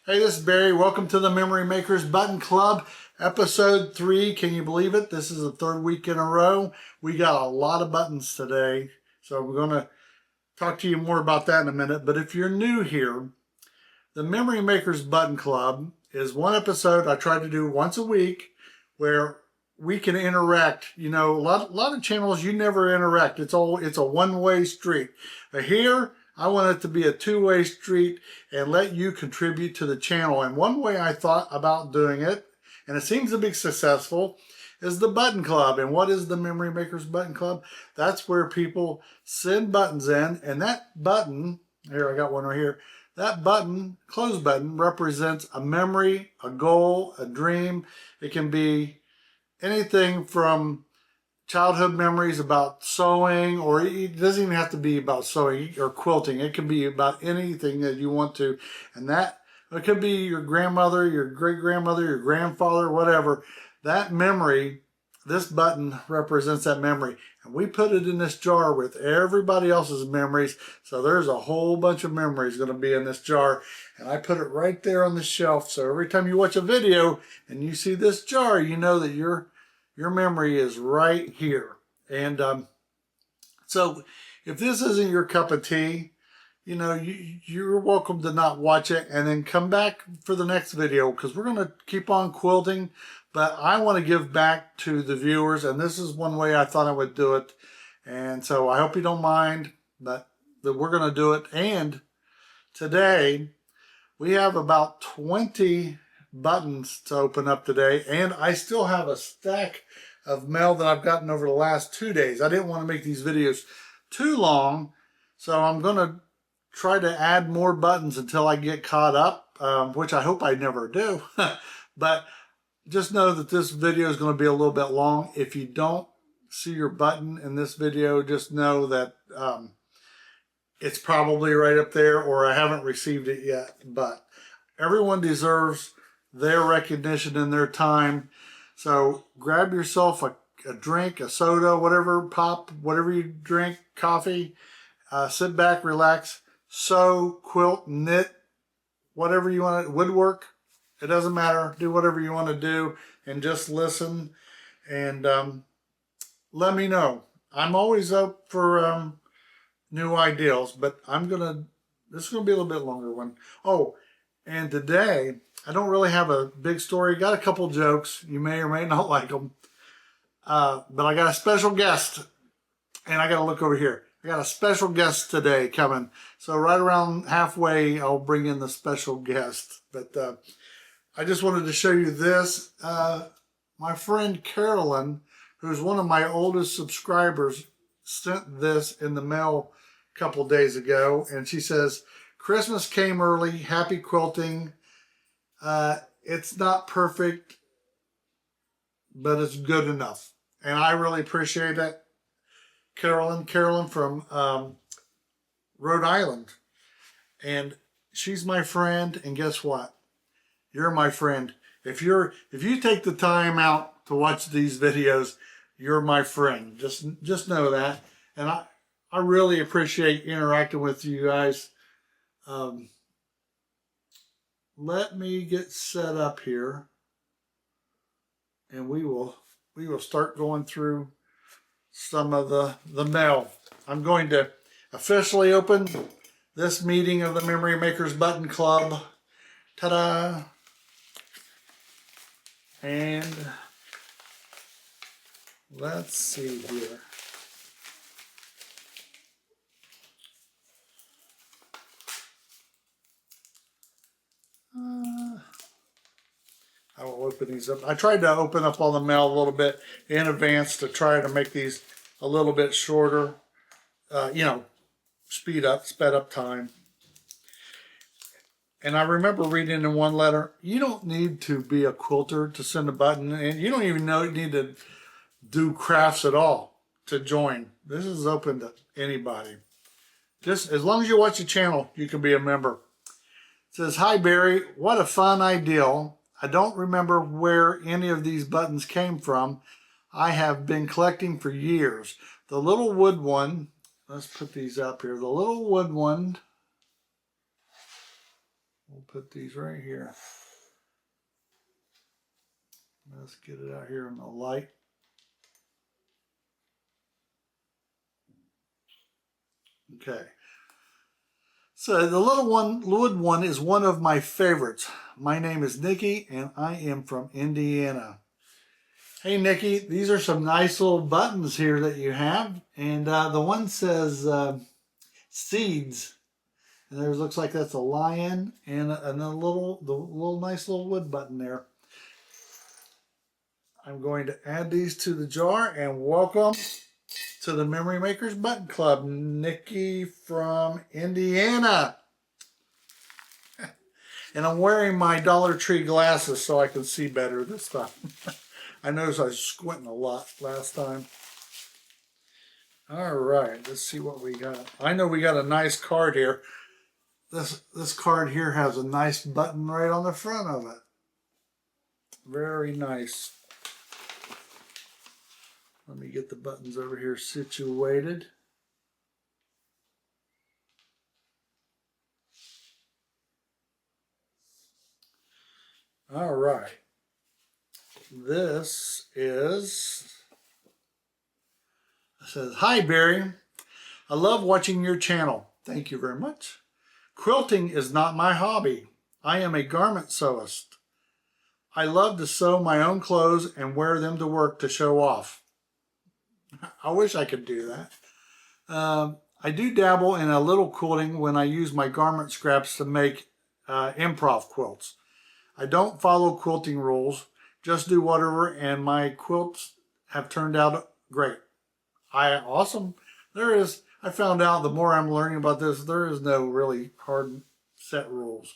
Hey, this is Barry. Welcome to the Memory Makers Button Club, episode 3. Can you believe it? This is the third week in a row. We got a lot of buttons today, so we're going to talk to you more about that in a minute. But if you're new here, the Memory Makers Button Club is one episode I try to do once a week where we can interact. You know, a lot of channels you never interact. It's a one-way street. But here, I want it to be a two-way street and let you contribute to the channel. And one way I thought about doing it, and it seems to be successful, is the Button Club. And what is the Memory Makers Button Club? That's where people send buttons in, and that button, here I got one right here, that button, close button, represents a memory, a goal, a dream. It can be anything from childhood memories about sewing, or it doesn't even have to be about sewing or quilting. It can be about anything that you want to. And that, it could be your grandmother, your great-grandmother, your grandfather, whatever. That memory, this button represents that memory. And we put it in this jar with everybody else's memories. So there's a whole bunch of memories going to be in this jar. And I put it right there on the shelf. So every time you watch a video and you see this jar, you know that your memory is right here. And so if this isn't your cup of tea, you know, you're welcome to not watch it and then come back for the next video, because we're going to keep on quilting. But I want to give back to the viewers, and this is one way I thought I would do it. And so I hope you don't mind, but we're going to do it. And today we have about 20 buttons to open up today, and I still have a stack of mail that I've gotten over the last 2 days. I didn't want to make these videos too long, so I'm going to try to add more buttons until I get caught up, which I hope I never do. But just know that this video is going to be a little bit long. If you don't see your button in this video, just know that it's probably right up there, or I haven't received it yet. But everyone deserves their recognition and their time. So grab yourself a drink, a soda, whatever, pop, whatever you drink, coffee, sit back, relax, sew, quilt, knit, whatever you want to, woodwork, it doesn't matter. Do whatever you want to do and just listen, and let me know. I'm always up for new ideas, but this is going to be a little bit longer one. Oh, and today, I don't really have a big story. Got a couple jokes. You may or may not like them. But I got a special guest. And I got to look over here. I got a special guest today coming. So right around halfway, I'll bring in the special guest. But I just wanted to show you this. My friend Carolyn, who's one of my oldest subscribers, sent this in the mail a couple days ago. And she says, "Christmas came early. Happy quilting. It's not perfect, but it's good enough." And I really appreciate it. Carolyn from Rhode Island. And she's my friend, and guess what? You're my friend. If you take the time out to watch these videos, you're my friend. Just know that. And I really appreciate interacting with you guys. Let me get set up here, and we will start going through some of the mail. I'm going to officially open this meeting of the Memory Makers Button Club. Ta-da! And let's see here. I will open these up. I tried to open up all the mail a little bit in advance to try to make these a little bit shorter. Sped up time. And I remember reading in one letter, you don't need to be a quilter to send a button, and you don't even need to do crafts at all to join. This is open to anybody. Just as long as you watch the channel, you can be a member. It says, "Hi Barry, what a fun idea. I don't remember where any of these buttons came from. I have been collecting for years. The little wood one," let's put these up here. The little wood one We'll put these right here. Let's get it out here in the light. Okay. So the little wood one is one of my favorites. My name is Nikki and I am from Indiana. Hey Nikki, these are some nice little buttons here that you have. And the one says seeds. And there looks like that's a lion and the little nice little wood button there. I'm going to add these to the jar and welcome to the Memory Makers Button Club, Nikki from Indiana. And I'm wearing my Dollar Tree glasses so I can see better this time. I noticed I was squinting a lot last time. All right, let's see what we got. I know we got a nice card here. This card here has a nice button right on the front of it. Very nice. Let me get the buttons over here situated. All right. This is, it says, "Hi Barry, I love watching your channel. Thank you very much. Quilting is not my hobby. I am a garment sewist. I love to sew my own clothes and wear them to work to show off." I wish I could do that. I do dabble in a little quilting when I use my garment scraps to make improv quilts. I don't follow quilting rules, just do whatever, and my quilts have turned out great. Awesome. I found out the more I'm learning about this, there is no really hard set rules.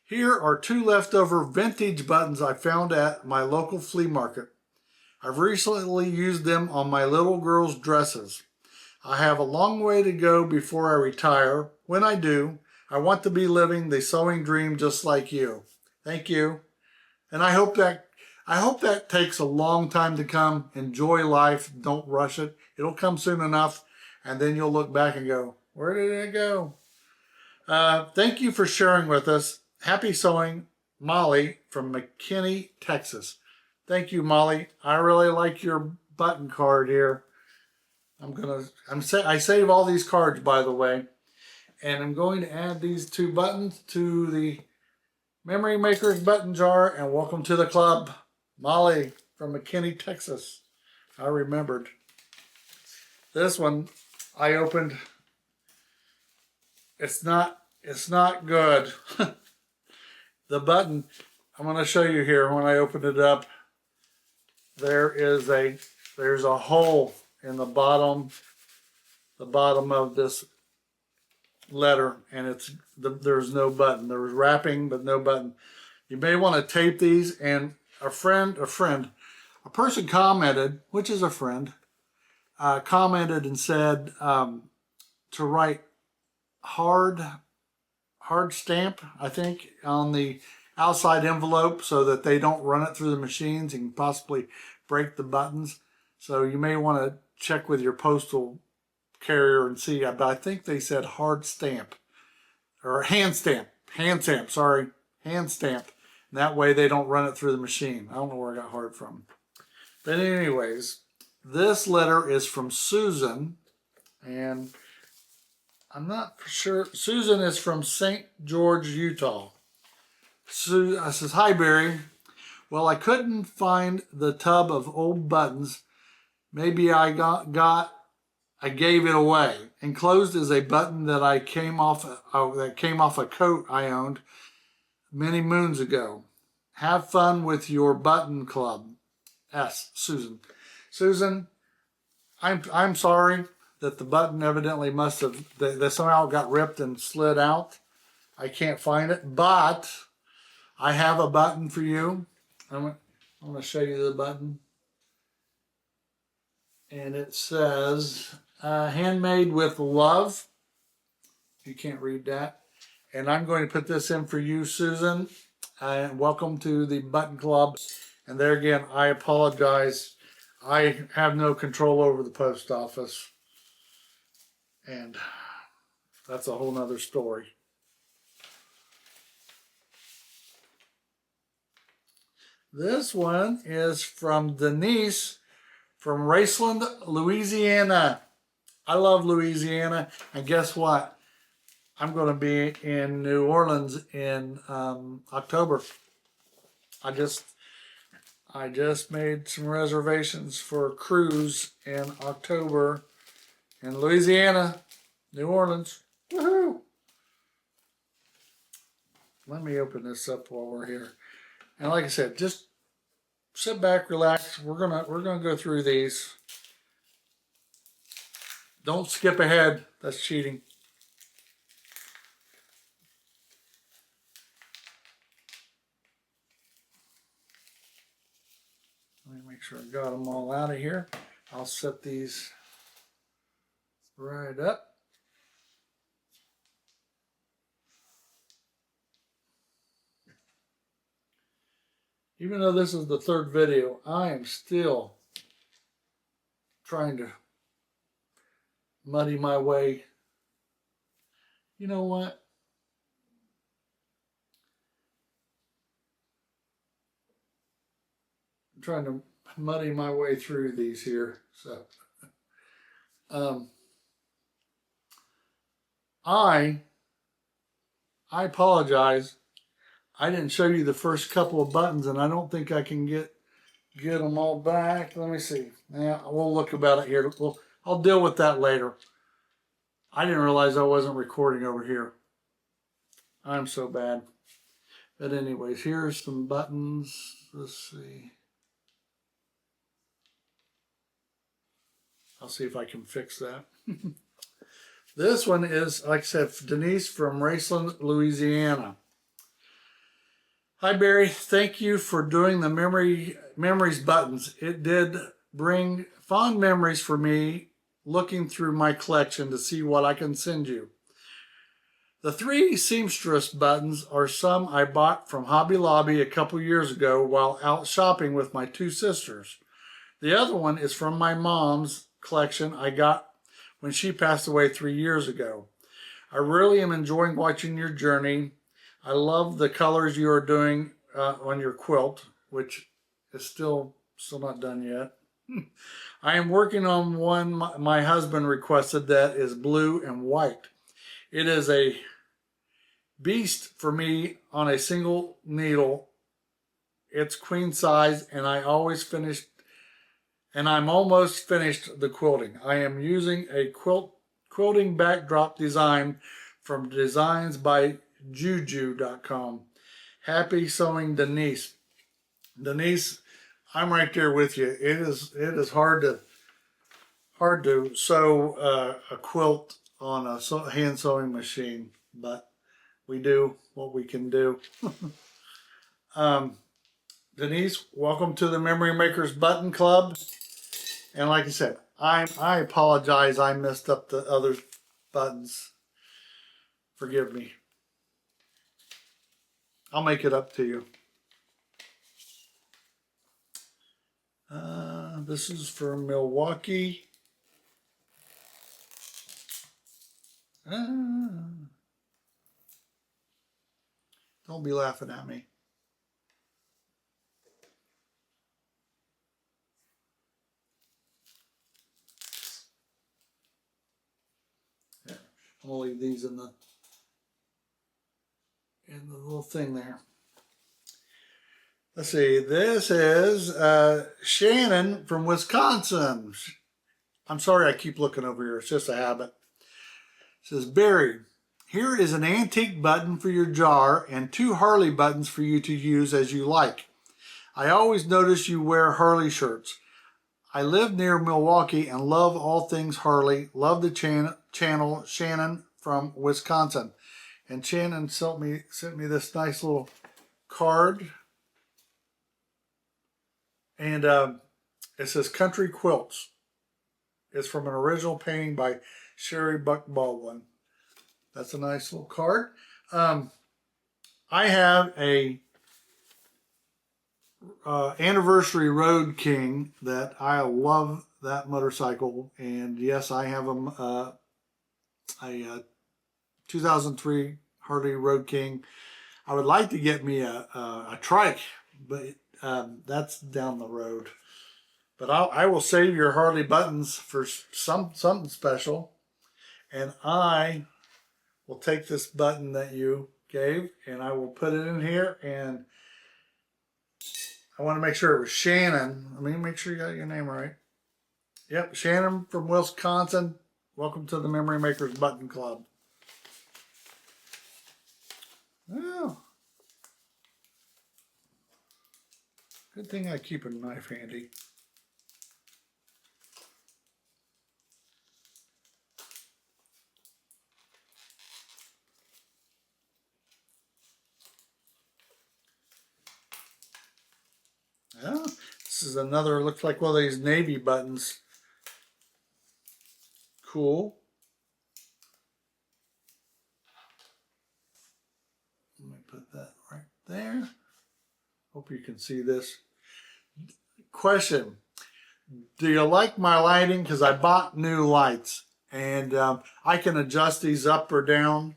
Here are 2 leftover vintage buttons I found at my local flea market. I've recently used them on my little girl's dresses. I have a long way to go before I retire. When I do, I want to be living the sewing dream just like you. Thank you. And I hope that takes a long time to come. Enjoy life. Don't rush it. It'll come soon enough. And then you'll look back and go, where did it go? Thank you for sharing with us. Happy sewing, Molly from McKinney, Texas. Thank you, Molly. I really like your button card here. I save all these cards, by the way, and I'm going to add these 2 buttons to the Memory Makers button jar, and welcome to the club, Molly from McKinney, Texas. I remembered. This one I opened. It's not good. The button, I'm going to show you here when I open it up. There's a hole in the bottom of this letter, and there's no button. There was wrapping but no button. You may want to tape these. And a person commented, which is a friend, commented and said to write hard stamp, I think, on the outside envelope so that they don't run it through the machines and possibly break the buttons. So you may want to check with your postal carrier and see, but I think they said hard stamp or hand stamp. And that way they don't run it through the machine. I don't know where I got hard from. But anyways, this letter is from Susan, and I'm not for sure. Susan is from St. George, Utah. I says, "Hi Barry. Well, I couldn't find the tub of old buttons. Maybe I gave it away. Enclosed is a button that came off a coat I owned many moons ago. Have fun with your button club. S. Susan." Susan, I'm sorry that the button evidently that somehow got ripped and slid out. I can't find it, but I have a button for you. I'm going to show you the button. And it says, handmade with love. You can't read that. And I'm going to put this in for you, Susan. And welcome to the Button Club. And there again, I apologize. I have no control over the post office. And that's a whole nother story. This one is from Denise from Raceland, Louisiana. I love Louisiana, and guess what? I'm going to be in New Orleans in October. I just made some reservations for a cruise in October in Louisiana, New Orleans. Woohoo! Let me open this up while we're here. And like I said, just sit back, relax. We're gonna go through these. Don't skip ahead. That's cheating. Let me make sure I got them all out of here. I'll set these right up. Even though this is the third video, I am still trying to muddy my way. You know what? I'm trying to muddy my way through these here. So, I apologize. I didn't show you the first couple of buttons, and I don't think I can get them all back. Let me see. Yeah, we'll look about it here. I'll deal with that later. I didn't realize I wasn't recording over here. I'm so bad. But anyways, here's some buttons. Let's see. I'll see if I can fix that. This one is, like I said, Denise from Raceland, Louisiana. Hi, Barry. Thank you for doing the memories buttons. It did bring fond memories for me looking through my collection to see what I can send you. The 3 seamstress buttons are some I bought from Hobby Lobby a couple years ago while out shopping with my 2 sisters. The other one is from my mom's collection I got when she passed away 3 years ago. I really am enjoying watching your journey. I love the colors you are doing on your quilt, which is still not done yet. I am working on one my husband requested that is blue and white. It is a beast for me on a single needle. It's queen size, and I'm almost finished the quilting. I am using a quilting backdrop design from Designs by Juju.com. Happy sewing, Denise. Denise, I'm right there with you. It is hard to sew a quilt on a hand sewing machine, but we do what we can do. Denise, welcome to the Memory Makers Button Club. And like I said, I apologize. I messed up the other buttons. Forgive me. I'll make it up to you. This is for Milwaukee. Don't be laughing at me. Yeah, I'm gonna leave these in the little thing there. Let's see, this is Shannon from Wisconsin. I'm sorry I keep looking over here. It's just a habit. It says, Barry, here is an antique button for your jar and 2 Harley buttons for you to use as you like. I always notice you wear Harley shirts. I live near Milwaukee and love all things Harley. Love the channel, Shannon from Wisconsin. And Shannon sent me this nice little card. And it says Country Quilts. It's from an original painting by Sherry Buck Baldwin. That's a nice little card. I have a anniversary Road King that I love that motorcycle. And yes, I have a 2003 Harley Road King. I would like to get me a trike, but That's down the road. But I will save your Harley buttons for something special. And I will take this button that you gave and I will put it in here. And I want to make sure it was Shannon. Let me make sure you got your name right. Yep, Shannon from Wisconsin. Welcome to the Memory Makers Button Club. Oh, good thing I keep a knife handy. Oh, this is another, looks like one of these navy buttons. Cool. Let me put that right there. Hope you can see this. Question. Do you like my lighting? Because I bought new lights and I can adjust these up or down.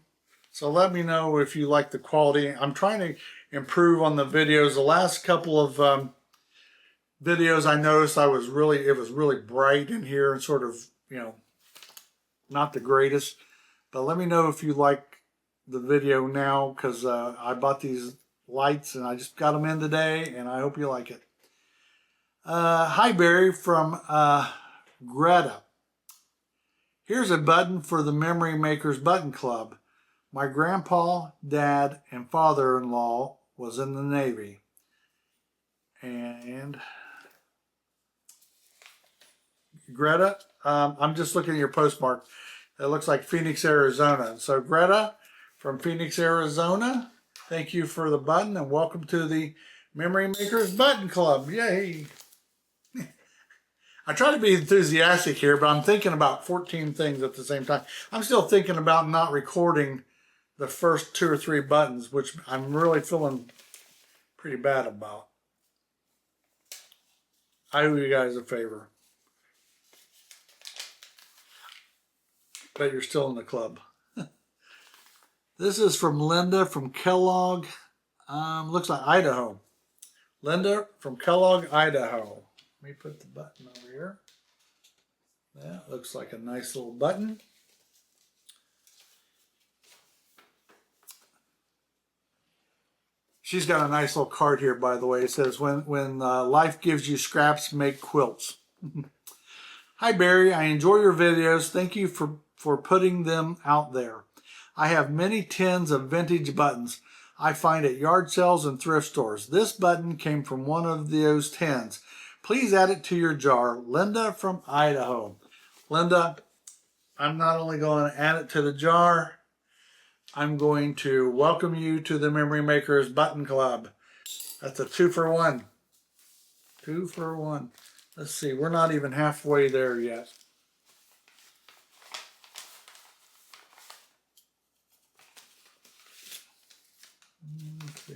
So let me know if you like the quality. I'm trying to improve on the videos. The last couple of videos I noticed it was really bright in here and sort of, not the greatest. But let me know if you like the video now, because I bought these lights and I just got them in today and I hope you like it. Hi Barry from Greta. Here's a button for the Memory Makers Button Club. My grandpa, dad, and father-in-law was in the Navy. And Greta, I'm just looking at your postmark. It looks like Phoenix, Arizona. So Greta from Phoenix, Arizona, thank you for the button and welcome to the Memory Makers Button Club. Yay! I try to be enthusiastic here, but I'm thinking about 14 things at the same time. I'm still thinking about not recording the first 2 or 3 buttons, which I'm really feeling pretty bad about. I owe you guys a favor. Bet you're still in the club. This is from Linda from Kellogg. Looks like Idaho. Linda from Kellogg, Idaho. Let me put the button over here. That looks like a nice little button. She's got a nice little card here, by the way. It says, when life gives you scraps, make quilts. Hi, Barry. I enjoy your videos. Thank you for putting them out there. I have many tins of vintage buttons I find at yard sales and thrift stores. This button came from one of those tins. Please add it to your jar. Linda from Idaho. Linda, I'm not only going to add it to the jar, I'm going to welcome you to the Memory Makers Button Club. That's a 2-for-1. 2-for-1. Let's see, we're not even halfway there yet. Let's see.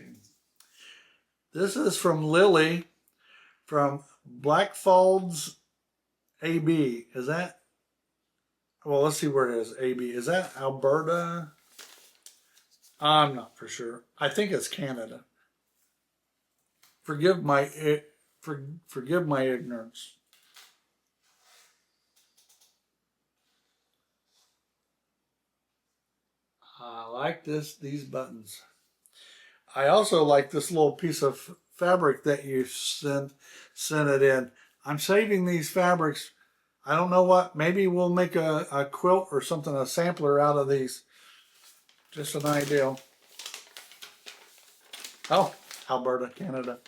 This is from Lily from Blackfolds AB. Is that? Well, let's see where it is. AB. Is that Alberta? I'm not for sure. I think it's Canada. Forgive my ignorance. I like these buttons. I also like this little piece of fabric that you sent it in. I'm saving these fabrics. I don't know what. Maybe we'll make a quilt or something, a sampler out of these. Just an idea. Oh, Alberta, Canada.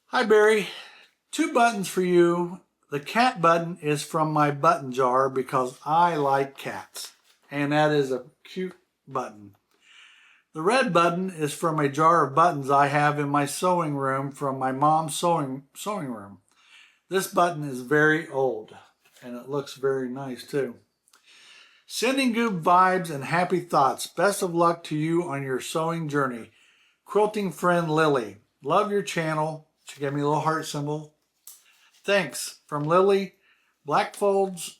Hi, Barry. 2 buttons for you. The cat button is from my button jar because I like cats. And that is a cute button. The red button is from a jar of buttons I have in my sewing room from my mom's sewing room. This button is very old and it looks very nice too. Sending good vibes and happy thoughts. Best of luck to you on your sewing journey. Quilting friend Lily. Love your channel. She gave me a little heart symbol. Thanks. From Lily, Blackfolds,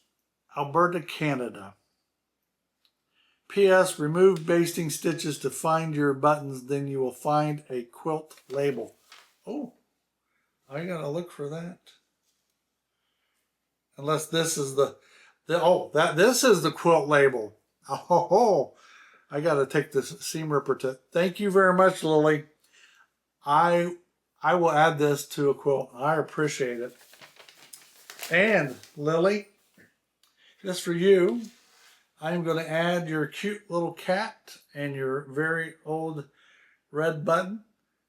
Alberta, Canada. P.S. Remove basting stitches to find your buttons, then you will find a quilt label. Oh, I gotta look for that. Unless this is this is the quilt label. Oh, I gotta take this seam ripper to. Thank you very much, Lily. I I will add this to a quilt. I appreciate it. And Lily, just for you, I'm going to add your cute little cat and your very old red button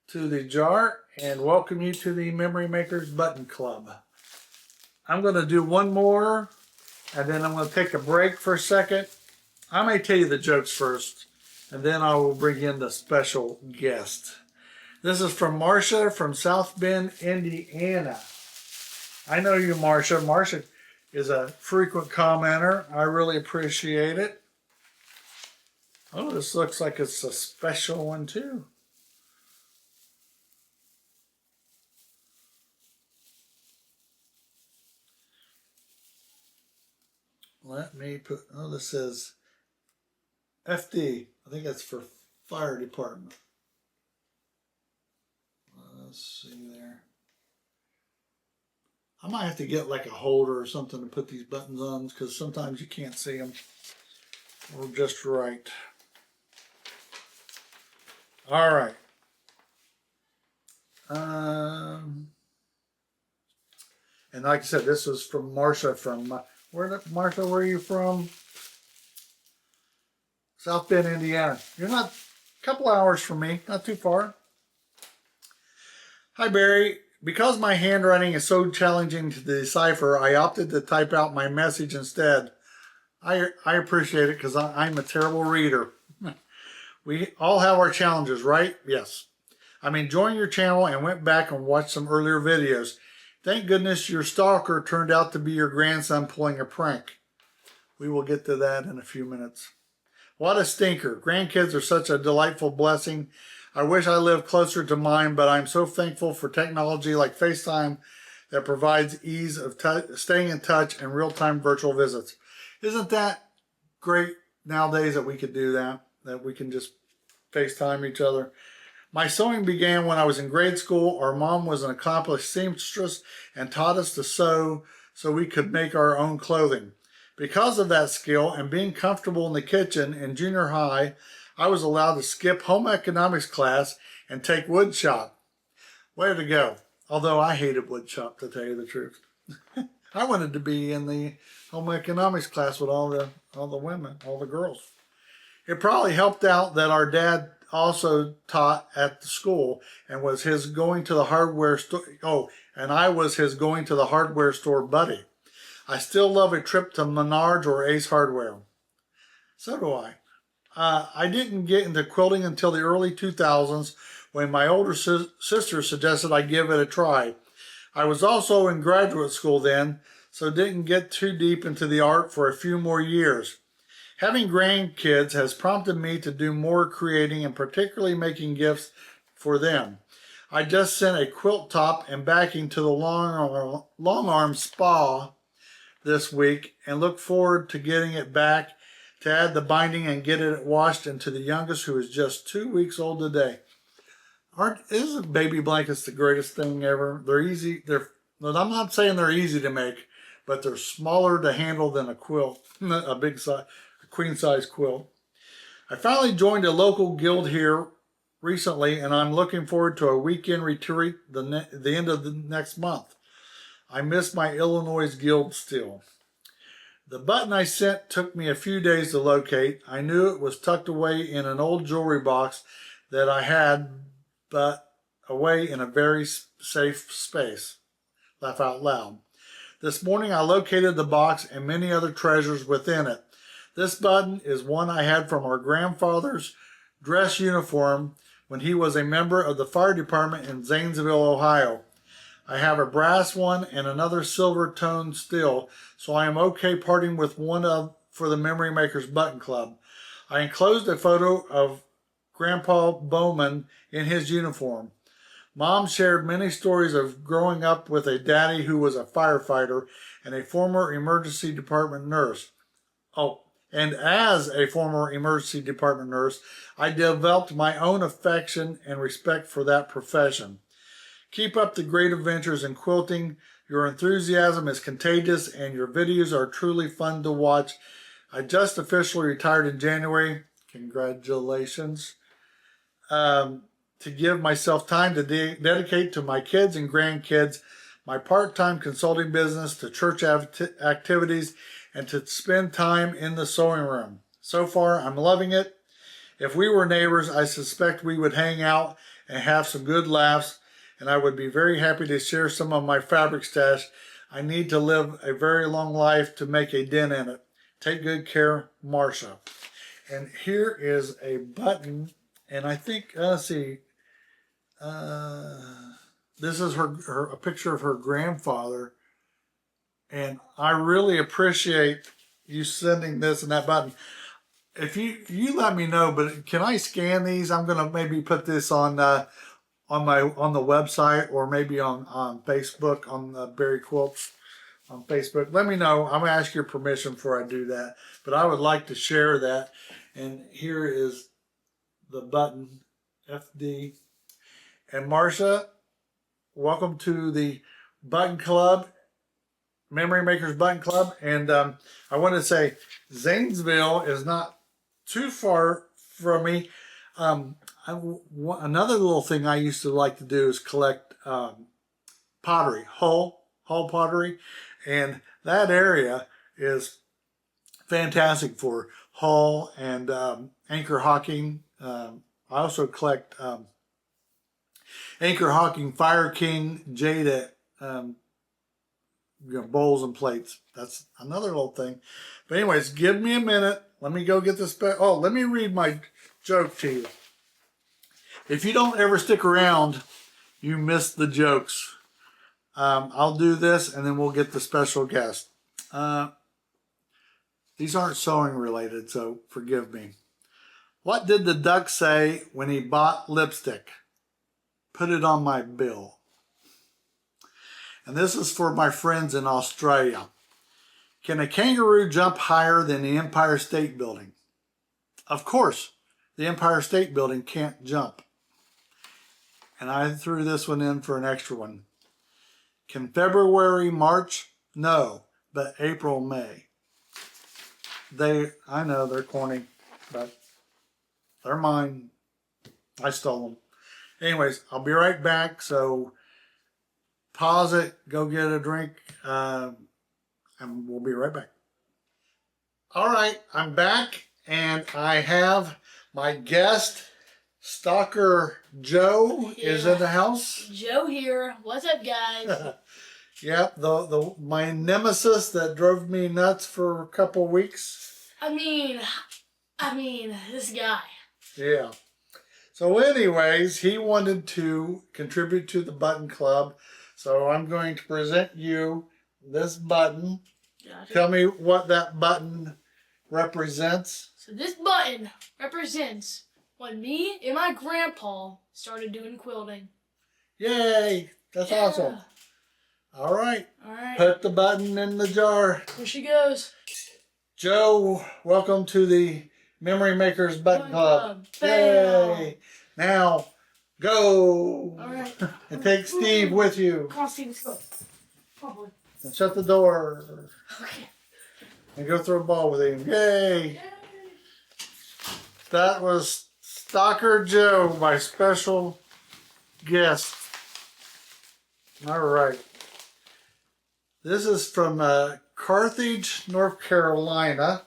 to the jar and welcome you to the Memory Makers Button Club. I'm going to do one more and then I'm going to take a break for a second. I may tell you the jokes first and then I will bring in the special guest. This is from Marcia from South Bend, Indiana. I know you, Marcia. Marcia is a frequent commenter. I really appreciate it. Oh, this looks like it's a special one too. Let me put, oh, this says FD. I think that's for fire department. Let's see there. I might have to get like a holder or something to put these buttons on because sometimes you can't see them or just right. All right. And like I said, this was from Marcia from, Marcia, where are you from? South Bend, Indiana. You're not a couple hours from me, not too far. Hi, Barry. Because my handwriting is so challenging to decipher, I opted to type out my message instead. I appreciate it because I'm a terrible reader. We all have our challenges, right? Yes. I'm enjoying your channel and went back and watched some earlier videos. Thank goodness your stalker turned out to be your grandson pulling a prank. We will get to that in a few minutes. What a stinker. Grandkids are such a delightful blessing. I wish I lived closer to mine, but I'm so thankful for technology like FaceTime that provides ease of staying in touch and real-time virtual visits. Isn't that great nowadays that we could do that? That we can just FaceTime each other. My sewing began when I was in grade school. Our mom was an accomplished seamstress and taught us to sew so we could make our own clothing. Because of that skill and being comfortable in the kitchen in junior high, I was allowed to skip home economics class and take wood shop. Way to go. Although I hated wood shop, to tell you the truth. I wanted to be in the home economics class with all the women, all the girls. It probably helped out that our dad also taught at the school and was his going to the hardware store. Oh, and I was his going to the hardware store buddy. I still love a trip to Menards or Ace Hardware. So do I. I didn't get into quilting until the early 2000s when my older sister suggested I give it a try. I was also in graduate school then, so didn't get too deep into the art for a few more years. Having grandkids has prompted me to do more creating and particularly making gifts for them. I just sent a quilt top and backing to the long arm spa this week and look forward to getting it back to add the binding and get it washed into the youngest, who is just 2 weeks old today. Isn't baby blankets the greatest thing ever? They're easy. I'm not saying they're easy to make, but they're smaller to handle than a quilt, a big size, a queen size quilt. I finally joined a local guild here recently, and I'm looking forward to a weekend retreat the end of the next month. I miss my Illinois guild still. The button I sent took me a few days to locate. I knew it was tucked away in an old jewelry box that I had, but away in a very safe space. Laugh out loud. This morning I located the box and many other treasures within it. This button is one I had from our grandfather's dress uniform when he was a member of the fire department in Zanesville, Ohio. I have a brass one and another silver tone still, so I am okay parting with one for the Memory Makers Button Club. I enclosed a photo of Grandpa Bowman in his uniform. Mom shared many stories of growing up with a daddy who was a firefighter and a former emergency department nurse. Oh, and as a former emergency department nurse, I developed my own affection and respect for that profession. Keep up the great adventures in quilting. Your enthusiasm is contagious and your videos are truly fun to watch. I just officially retired in January. Congratulations. To give myself time to dedicate to my kids and grandkids, my part-time consulting business, to church activities, and to spend time in the sewing room. So far, I'm loving it. If we were neighbors, I suspect we would hang out and have some good laughs, and I would be very happy to share some of my fabric stash. I need to live a very long life to make a dent in it. Take good care, Marsha. And here is a button, and I think, let's see, this is a picture of her grandfather, and I really appreciate you sending this and that button. If you let me know, but can I scan these? I'm gonna maybe put this on the website, or maybe on Facebook, on Barry Quilts on Facebook. Let me know. I'm gonna ask your permission before I do that, but I would like to share that. And here is the button, FD. And Marsha, welcome to the Button Club, Memory Makers Button Club. And I want to say Zanesville is not too far from me. Another little thing I used to like to do is collect pottery, Hull pottery. And that area is fantastic for Hull and Anchor Hocking. I also collect Anchor Hocking, Fire King, jade, bowls and plates. That's another little thing. But anyways, give me a minute. Let me go get this. Oh, let me read my joke to you. If you don't ever stick around, you miss the jokes. I'll do this, and then we'll get the special guest. These aren't sewing related, so forgive me. What did the duck say when he bought lipstick? Put it on my bill. And this is for my friends in Australia. Can a kangaroo jump higher than the Empire State Building? Of course, the Empire State Building can't jump. And I threw this one in for an extra one. Can February march? No, but April May. I know they're corny, but they're mine. I stole them. Anyways, I'll be right back. So pause it, go get a drink, and we'll be right back. All right, I'm back, and I have my guest, Stalker Joe, is in the house. Joe here. What's up, guys? Yep, my nemesis that drove me nuts for a couple weeks. I mean, this guy. Yeah. So anyways, he wanted to contribute to the Button Club. So I'm going to present you this button. Gotcha. Tell me what that button represents. So this button represents when me and my grandpa started doing quilting. Yay! That's awesome. All right. All right. Put the button in the jar. Here she goes. Joe, welcome to the Memory Makers Button Club. Yay! Now, go. All right. And take Steve with you. Come on, Steve, let's go. Probably. And shut the door. Okay. And go throw a ball with him. Yay! Yay. That was Stalker Joe, my special guest. All right. This is from Carthage, North Carolina.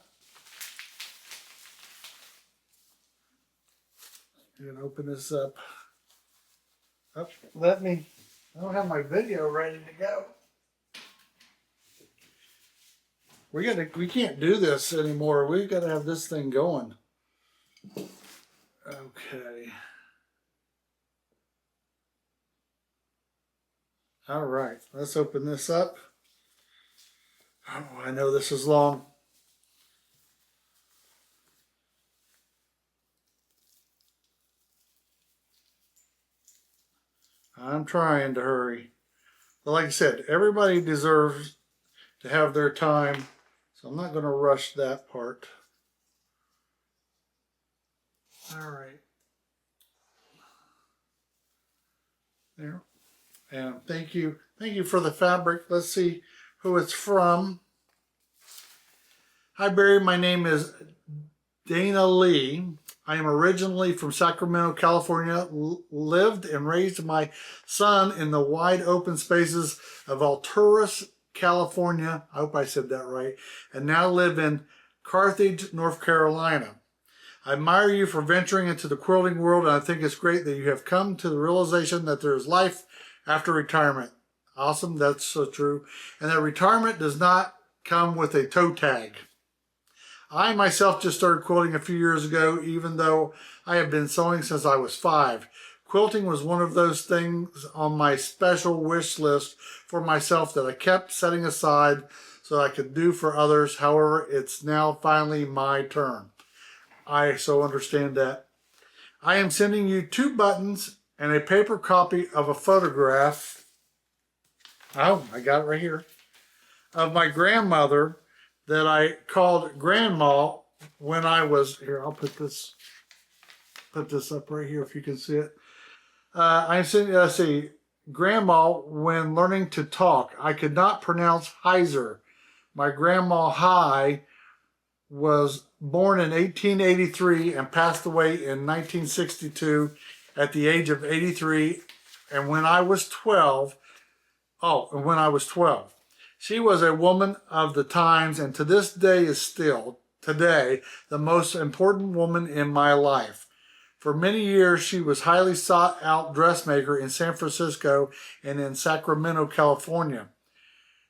I'm going to open this up. Oh, I don't have my video ready to go. We can't do this anymore. We got to have this thing going. Okay. All right, let's open this up. Oh, I know this is long. I'm trying to hurry. But like I said, everybody deserves to have their time, so I'm not going to rush that part. All right. There. And thank you for the fabric. Let's see who it's from. Hi Barry, my name is Dana Lee. I am originally from Sacramento, California, lived and raised my son in the wide open spaces of Alturas, California. I hope I said that right. And now live in Carthage, North Carolina. I admire you for venturing into the quilting world, and I think it's great that you have come to the realization that there is life after retirement. Awesome, that's so true. And that retirement does not come with a toe tag. I myself just started quilting a few years ago, even though I have been sewing since I was 5. Quilting was one of those things on my special wish list for myself that I kept setting aside so I could do for others. However, it's now finally my turn. I so understand that. I am sending you 2 buttons and a paper copy of a photograph. Oh, I got it right here. Of my grandmother that I called Grandma when I was here. I'll put this up right here if you can see it. I'm sending. Let's see, Grandma when learning to talk. I could not pronounce Heiser. My grandma Hi was born in 1883 and passed away in 1962 at the age of 83. And when I was 12, she was a woman of the times, and to this day is still, today, the most important woman in my life. For many years, she was highly sought out dressmaker in San Francisco and in Sacramento, California.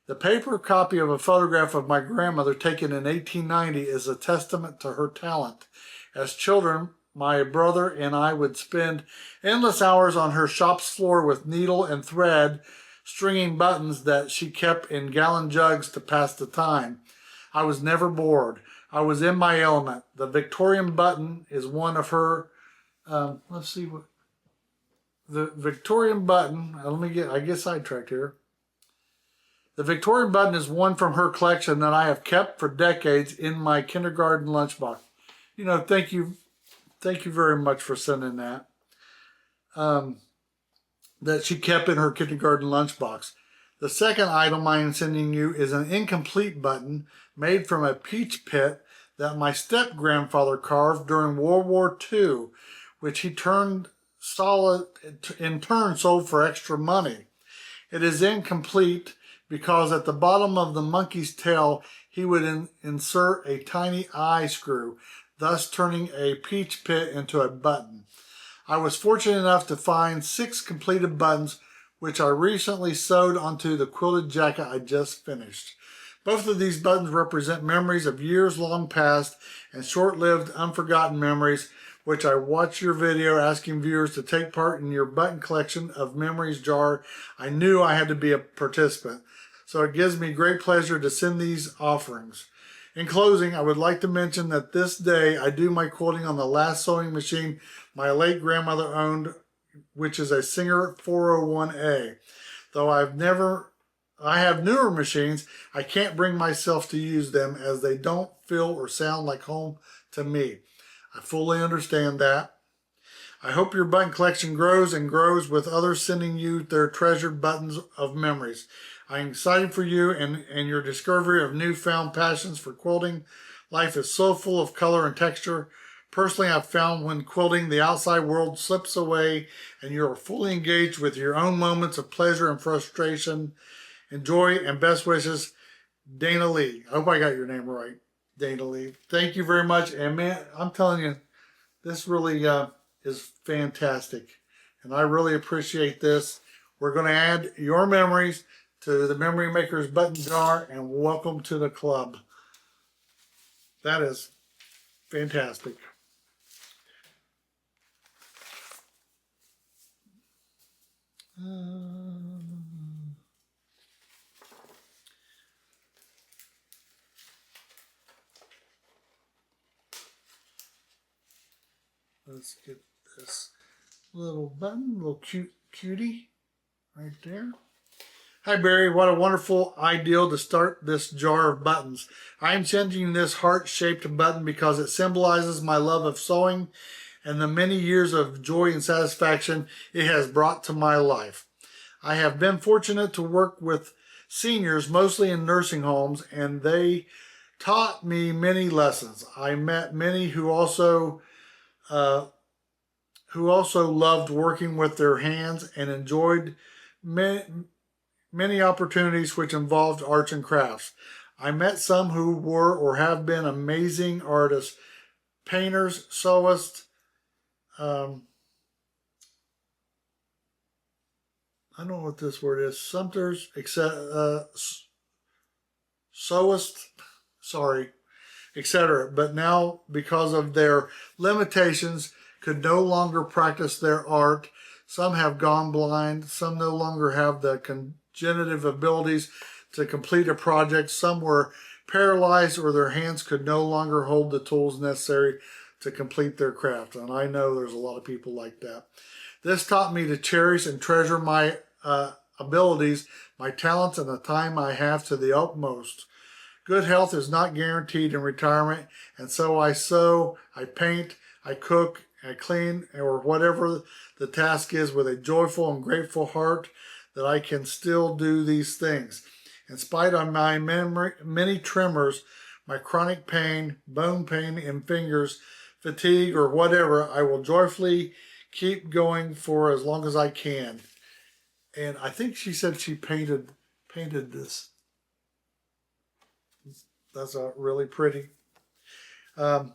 The paper copy of a photograph of my grandmother taken in 1890 is a testament to her talent. As children, my brother and I would spend endless hours on her shop's floor with needle and thread, stringing buttons that she kept in gallon jugs to pass the time. I was never bored. I was in my element. The Victorian button is one of her, let's see what, the Victorian button, I get sidetracked here. The Victorian button is one from her collection that I have kept for decades in my kindergarten lunchbox. You know, thank you very much for sending that. That she kept in her kindergarten lunchbox. The second item I am sending you is an incomplete button made from a peach pit that my step-grandfather carved during World War II, which he in turn sold for extra money. It is incomplete because at the bottom of the monkey's tail, he would insert a tiny eye screw, thus turning a peach pit into a button. I was fortunate enough to find 6 completed buttons, which I recently sewed onto the quilted jacket I just finished. Both of these buttons represent memories of years long past and short-lived, unforgotten memories, which I watched your video asking viewers to take part in your button collection of memories jar. I knew I had to be a participant, so it gives me great pleasure to send these offerings. In closing, I would like to mention that this day I do my quilting on the last sewing machine my late grandmother owned, which is a Singer 401A. Though I have newer machines, I can't bring myself to use them as they don't feel or sound like home to me. I fully understand that. I hope your button collection grows and grows with others sending you their treasured buttons of memories. I'm excited for you and your discovery of newfound passions for quilting. Life is so full of color and texture. Personally, I've found when quilting, the outside world slips away and you're fully engaged with your own moments of pleasure and frustration. Enjoy and best wishes, Dana Lee. I hope I got your name right, Dana Lee. Thank you very much. And man, I'm telling you, this really is fantastic. And I really appreciate this. We're going to add your memories to the Memory Maker's button jar, and welcome to the club. That is fantastic. Let's get this little button, little cutie right there. Hi Barry, what a wonderful ideal to start this jar of buttons. I am sending this heart-shaped button because it symbolizes my love of sewing and the many years of joy and satisfaction it has brought to my life. I have been fortunate to work with seniors, mostly in nursing homes, and they taught me many lessons. I met many uh, who also loved working with their hands and enjoyed many, many opportunities which involved arts and crafts. I met some who were or have been amazing artists, painters, sewists, um, I don't know what this word is, sumters, sewists, sorry, etc. But now, because of their limitations, could no longer practice their art. Some have gone blind. Some no longer have the cognitive abilities to complete a project. Some were paralyzed or their hands could no longer hold the tools necessary to complete their craft. And I know there's a lot of people like that. This taught me to cherish and treasure my abilities, my talents, and the time I have to the utmost. Good health is not guaranteed in retirement, and so I sew, I paint, I cook, I clean, or whatever the task is with a joyful and grateful heart that I can still do these things. In spite of my many tremors, my chronic pain, bone pain in fingers, fatigue, or whatever, I will joyfully keep going for as long as I can. And I think she said she painted this. That's really pretty. Um,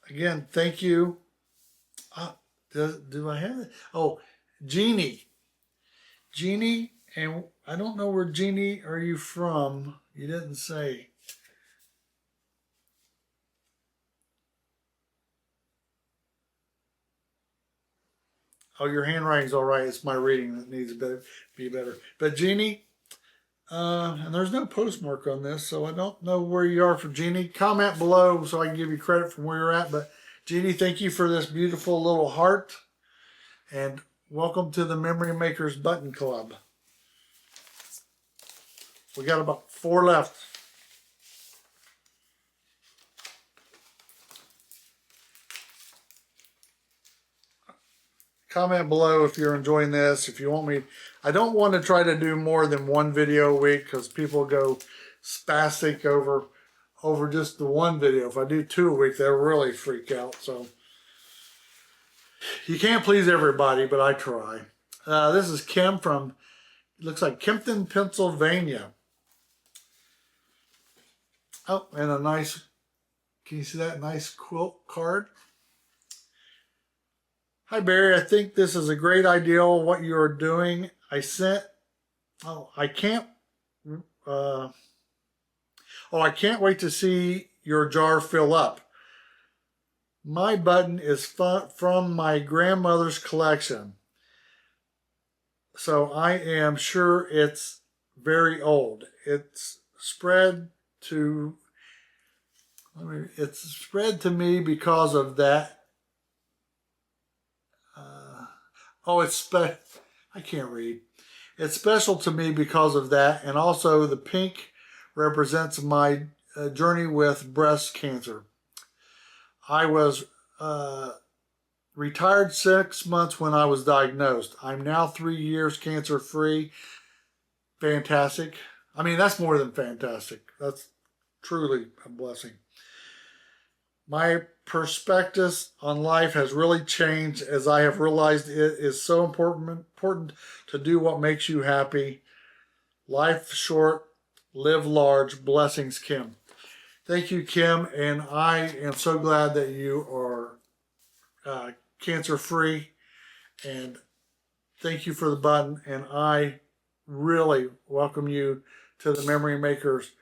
Again, thank you. Do I have it? Oh, Jeannie. Jeannie, and I don't know where Jeannie are you from. You didn't say. Oh, your handwriting's all right. It's my reading that needs to be better. But Jeannie, and there's no postmark on this, so I don't know where you are for Jeannie. Comment below so I can give you credit from where you're at. But Jeannie, thank you for this beautiful little heart. And welcome to the Memory Makers Button Club. We got about 4 left. Comment below if you're enjoying this. If you want me, I don't want to try to do more than 1 video a week because people go spastic over just the 1 video. If I do 2 a week, they'll really freak out. So you can't please everybody, but I try. This is Kim from, looks like Kempton, Pennsylvania. Oh, and a nice, can you see that nice quilt card? Hi Barry, I think this is a great idea what you're doing. I can't wait to see your jar fill up. My button is from my grandmother's collection, so I am sure it's very old. It's spread to me because of that. I can't read. It's special to me because of that, and also the pink represents my journey with breast cancer. I was retired 6 months when I was diagnosed. I'm now 3 years cancer free. Fantastic. I mean, that's more than fantastic. That's truly a blessing. My perspective on life has really changed as I have realized it is so important to do what makes you happy. Life short, live large. Blessings, Kim. Thank you, Kim, and I am so glad that you are cancer-free, and thank you for the button, and I really welcome you to the Memory Makers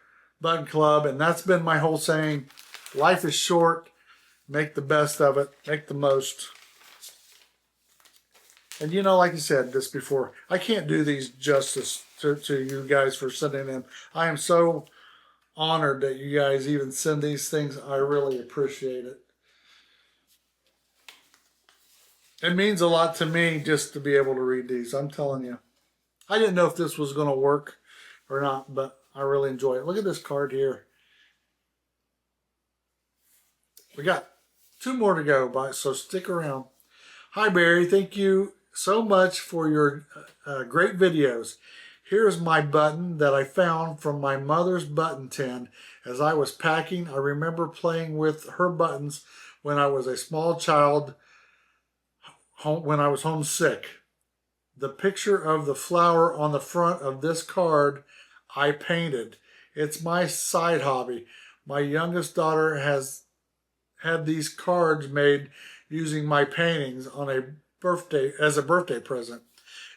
Button Club, and that's been my whole saying. Life is short. Make the best of it. Make the most. And you know, like I said this before, I can't do these justice to you guys for sending in. I am so honored that you guys even send these things. I really appreciate it. It means a lot to me just to be able to read these. I'm telling you. I didn't know if this was going to work or not, but I really enjoy it. Look at this card here. We got 2 more to go, so stick around. Hi, Barry. Thank you so much for your great videos. Here's my button that I found from my mother's button tin. As I was packing, I remember playing with her buttons when I was a small child, when I was homesick. The picture of the flower on the front of this card I painted. It's my side hobby. My youngest daughter has had these cards made using my paintings on a birthday as a birthday present.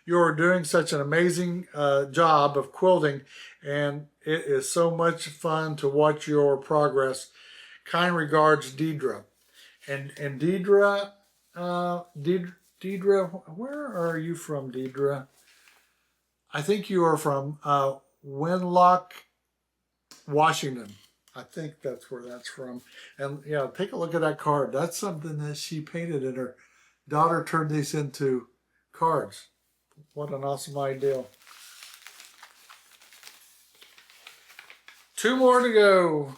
You are doing such an amazing job of quilting, and it is so much fun to watch your progress. Kind regards, Deidre. And Deidre, Deidre, where are you from, Deidre? I think you are from Winlock, Washington. I think that's where that's from. And yeah, take a look at that card. That's something that she painted, and her daughter turned these into cards. What an awesome idea. 2 more to go.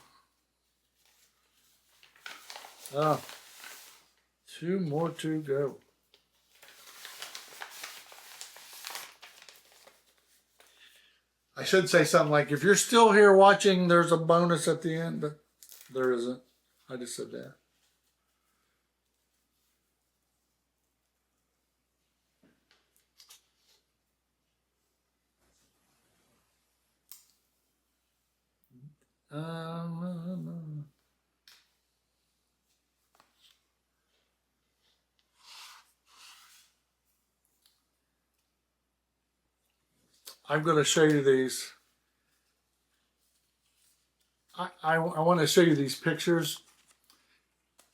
Oh, 2 more to go. I should say something like, if you're still here watching, there's a bonus at the end, but there isn't. I just said that. I'm going to show you these. I want to show you these pictures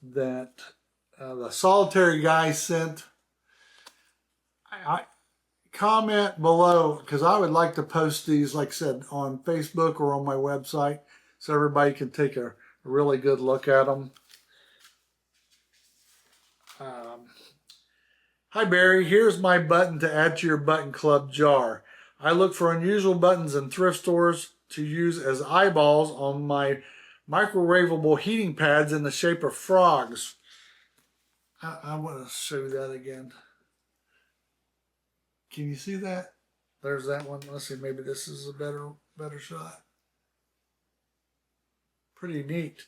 that the solitary guy sent. I comment below, because I would like to post these, like I said, on Facebook or on my website, so everybody can take a really good look at them. Hi Barry, here's my button to add to your button club jar. I look for unusual buttons in thrift stores to use as eyeballs on my microwavable heating pads in the shape of frogs. I want to show you that again. Can you see that? There's that one. Let's see, maybe this is a better shot. Pretty neat.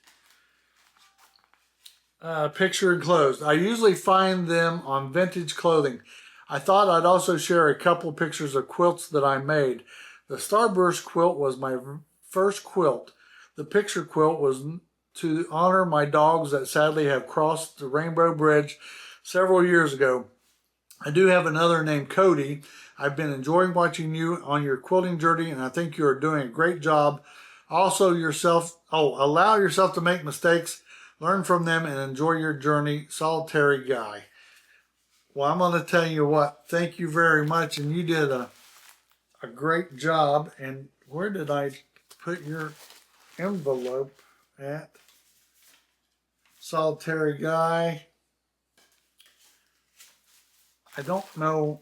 Picture enclosed. I usually find them on vintage clothing. I thought I'd also share a couple pictures of quilts that I made. The Starburst quilt was my first quilt. The picture quilt was to honor my dogs that sadly have crossed the Rainbow Bridge several years ago. I do have another named Cody. I've been enjoying watching you on your quilting journey, and I think you are doing a great job. Also, allow yourself to make mistakes, learn from them, and enjoy your journey. Solitary Guy. Well, I'm going to tell you what, thank you very much, and you did a great job. And where did I put your envelope at? Solitary Guy. I don't know.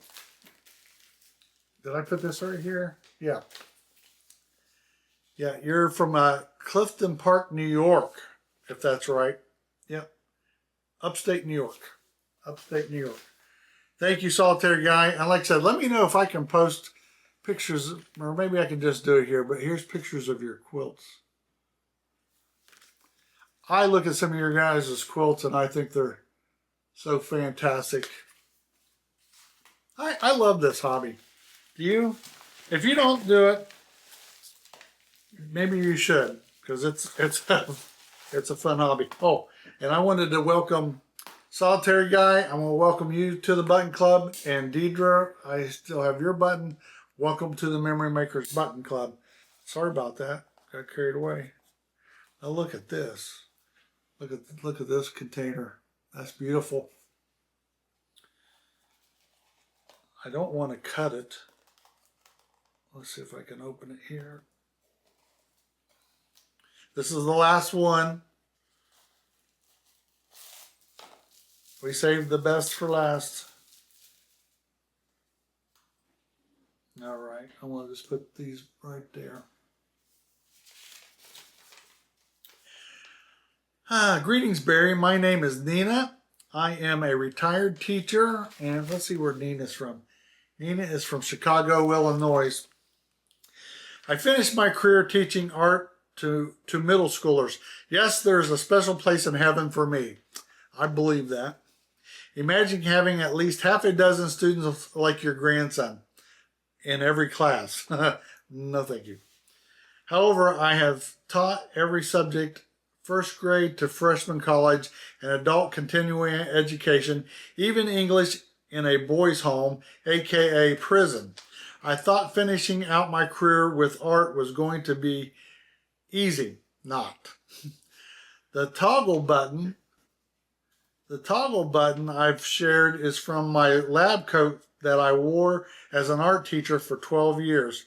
Did I put this right here? Yeah. Yeah, you're from Clifton Park, New York, if that's right. Yep. Upstate New York. Upstate New York. Thank you, Solitary Guy. And like I said, let me know if I can post pictures, or maybe I can just do it here, but here's pictures of your quilts. I look at some of your guys' quilts and I think they're so fantastic. I love this hobby. Do you? If you don't do it, maybe you should, because it's a fun hobby. Oh, and I wanted to welcome Solitary Guy. I want to welcome you to the Button Club, and Deidre, I still have your button. Welcome to the Memory Makers Button Club. Sorry about that. Got carried away. Now look at this. Look at this container. That's beautiful. I don't want to cut it. Let's see if I can open it here. This is the last one. We saved the best for last. All right, I want to just put these right there. Greetings, Barry. My name is Nina. I am a retired teacher, and let's see where Nina's from. Nina is from Chicago, Illinois. I finished my career teaching art to middle schoolers. Yes, there's a special place in heaven for me. I believe that. Imagine having at least half a dozen students like your grandson in every class. No, thank you. However, I have taught every subject, first grade to freshman college, and adult continuing education, even English in a boys' home, aka prison. I thought finishing out my career with art was going to be easy. Not. The toggle button I've shared is from my lab coat that I wore as an art teacher for 12 years.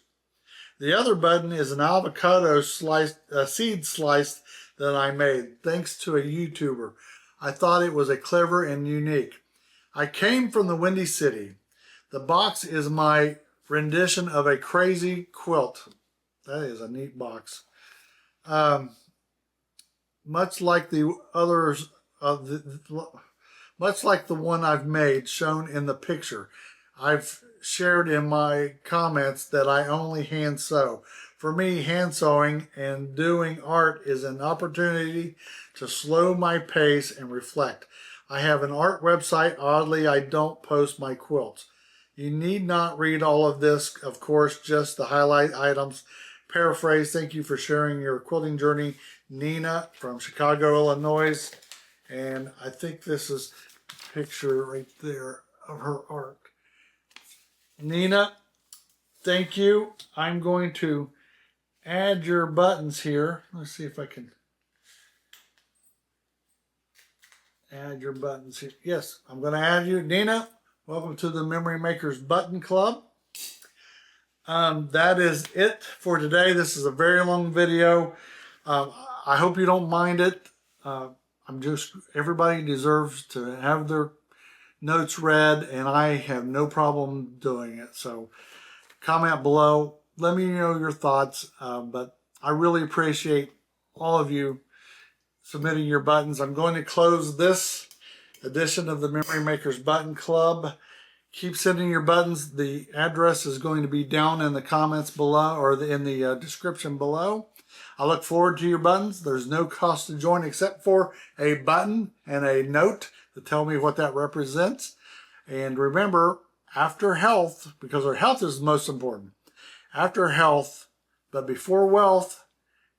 The other button is an avocado seed slice that I made thanks to a YouTuber. I thought it was a clever and unique. I came from the Windy City. The box is my rendition of a crazy quilt. That is a neat box. Much like the others, much like the one I've made shown in the picture. I've shared in my comments that I only hand sew. For me, hand sewing and doing art is an opportunity to slow my pace and reflect. I have an art website. Oddly, I don't post my quilts. You need not read all of this, of course, just the highlight items. Paraphrase, thank you for sharing your quilting journey, Nina from Chicago, Illinois. And I think this is a picture right there of her art. Nina, thank you. I'm going to add your buttons here. Let's see if I can add your buttons here. Yes, I'm going to add you. Nina, welcome to the Memory Makers Button Club. That is it for today. This is a very long video. I hope you don't mind it. Everybody deserves to have their notes read, and I have no problem doing it. So comment below. Let me know your thoughts. But I really appreciate all of you submitting your buttons. I'm going to close this edition of the Memory Makers Button Club. Keep sending your buttons. The address is going to be down in the comments below, or in the description below. I look forward to your buttons. There's no cost to join except for a button and a note to tell me what that represents. And remember, after health, because our health is most important, after health, but before wealth,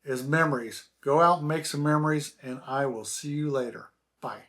is memories. Go out and make some memories, and I will see you later. Bye.